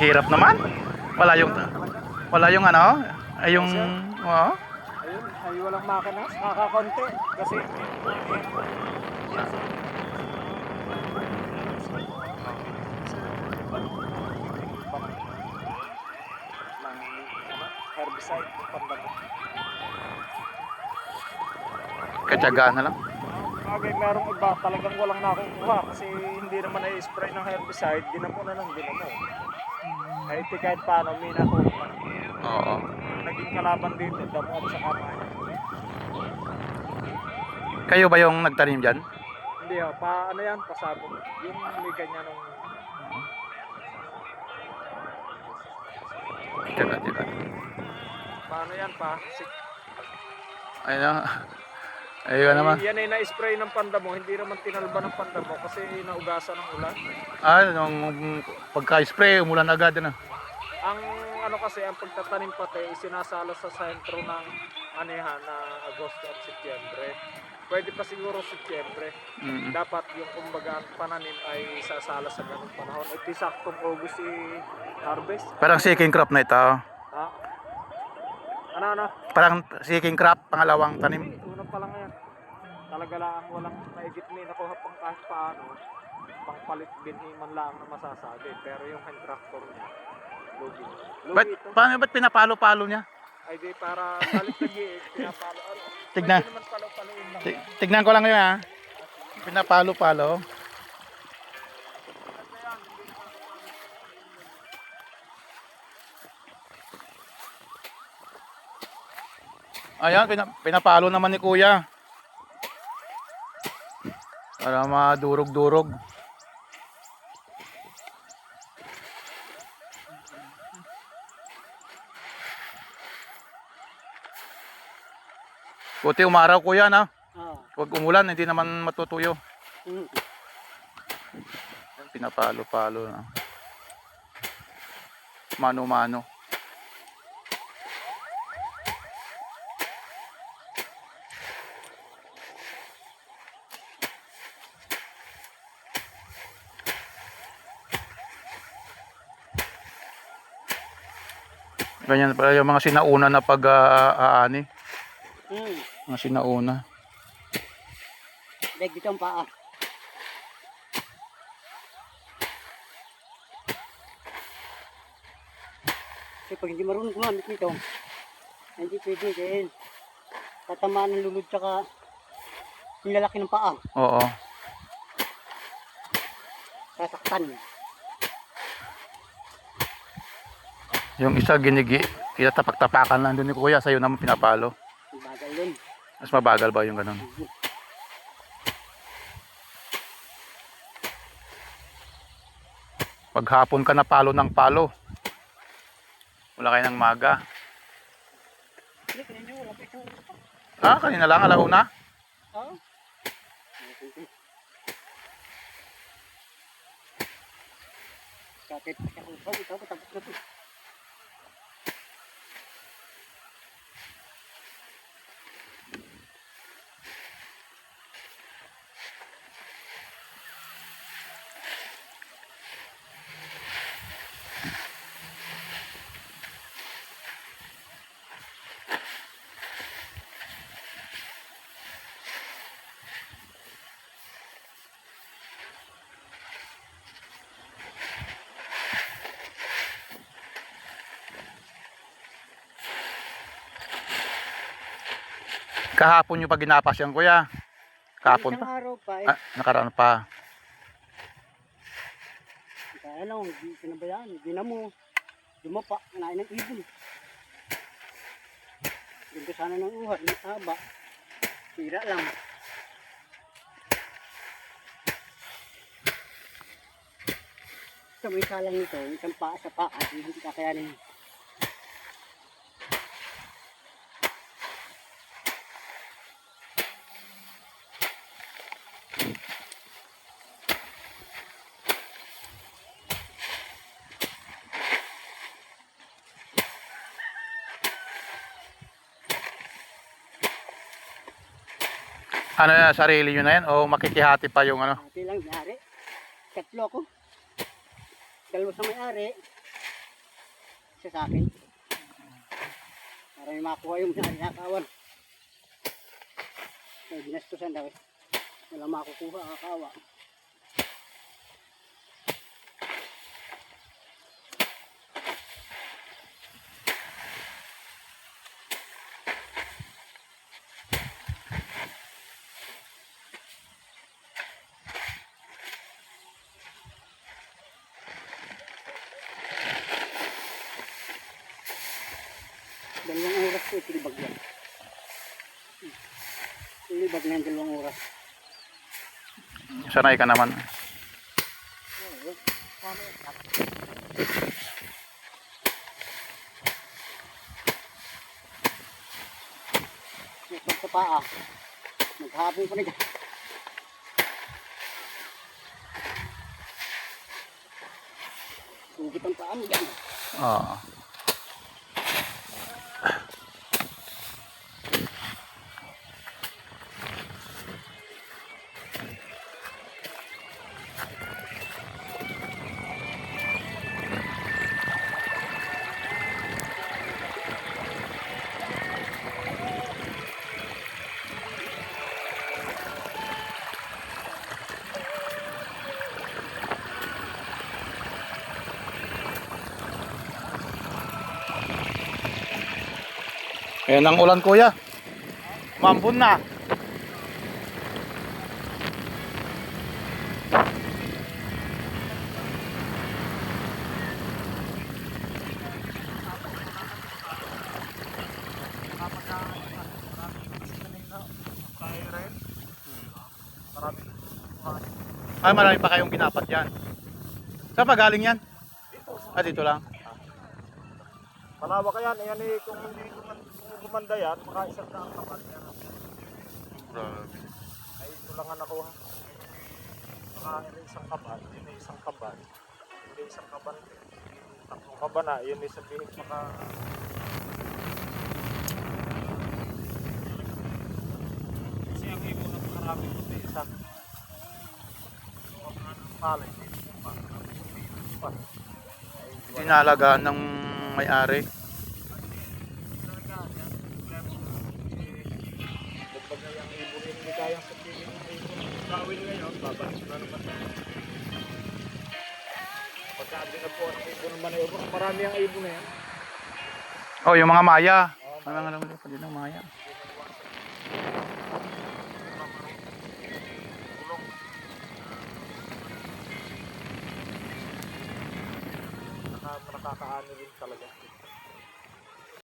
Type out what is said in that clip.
Hirap naman. Wala yung wala yung ano, ay yung oh. Ayun, ay walang makina, kakakonti kasi herbicide pandamo. Katyagaan na lang. Okay, merong iba talagang walang nakukuha kasi hindi naman na-spray ng herbicide, dinamo na ng dinamo. Kahit kahit paano, may nakuha. Oo. Naging kalaban dito, damo at saka maya. Kayo ba yung nagtanim diyan? Hindi ano yan, pasabog. Yung may ganyan ng Teka. paano yan pa? Ayun. Ayun naman. Yan ay na-spray ng pandamo, hindi naman tinalba ng pandamo kasi naugasan ng ulan. Nung pagka-spray, umulan agad na. Ang ano kasi, ang pagtatanim pati, sinasala sa sentro ng anihan na Agosto at Setyembre. Pwede pa siguro Setyembre. Dapat yung kumbaga pananim ay sasala sa ganung panahon. Ito saktong August harvest. Parang second crop na ito. Ha? Ano? Parang second crop, pangalawang tanim. Unang pa lang yan. Talaga lang walang maigit may nakuha pang kahit paano. Pangpalit binhi man lang na masasabi. Pero yung hand tractor niya, lugi. Ba't pinapalo-palo niya? Ay di para galit lagi pinapalo. Tignan. Pwede naman palo-paloin lang. Tignan ko lang yun ha. Pinapalo-palo. Ayan, pinapalo naman ni Kuya. Para madurog-durog. Buti umaraw Kuya na. Huwag umulan, hindi naman matutuyo. Pinapalo-palo na. Mano-mano. Ganyan pala yung mga sinauna na pag-aani. Mga sinauna. Dek dito ang paa. Kasi pag hindi marunong gumamit nito, hindi pwede dahil tatamaan ng lulod tsaka yung lalaki ng paa. Oo. Sasaktan. Yung isa ginigi, tapak-tapakan lang doon ni Kuya, sa'yo naman pinapalo. Bagal yun. Mas mabagal ba yung ganun? Paghapon ka na palo ng palo. Wala kayo ng maga. Kanina lang, alauna? Oo. Kapit ka kung ikaw tapos na ito. Kahapon yung pag ginapas yan Kuya. Kahapon Isang pa. araw pa Nakaraan pa. Kaya lang, hindi pinabayaan. Hindi na mo. Dumapa, kanain ng ibon. Ganda sana ng uhat, haba. Tira lang. Ito, may salang nito, isang paa sa paa, hindi kakayanin. Ano yan, sarili nyo na yan o makikihati pa yung ano? Hati lang, may-ari. Tatlo ako. Dalawa sa may-ari. siya sa akin. Para may makuha yung nakakawan. Ay, ginastusan daw. Wala makukuha, kakawa. Dalawang oras po itilibag yan. Ilibag na yung 2 oras. Sanay ka naman. Oo. Paano? Pag sa paa, maghapon pa na dyan. Sugit ang paa mo dyan. Oo. Ayan ang ulan kuya. Mambun na. Ay, marami pa kayong ginapat dyan. Saan pa galing yan? Ah, dito lang. Malawak yan. Ayan eh, kung gumanda yan, maka isang daang kaban. Grabe. Ay, ito lang ang nakuha. Maka isang kaban, yun ay isang kaban. Hindi isang kaban. Tatlong kaban na, yun ay sabihin maka... Kasi ang ibon ng marami kung di isa. Huwag nga ng palay. Inalagaan ng may-ari. Kapag yung ibon hindi kayang sabihin ng ibon, kawin ngayon, babalik na naman. Pagkabi na po ang ibon naman ay ibon, marami ang ibon na yan. Oh, yung mga maya. May mga naman pa din ng maya. Nakakaano rin talaga.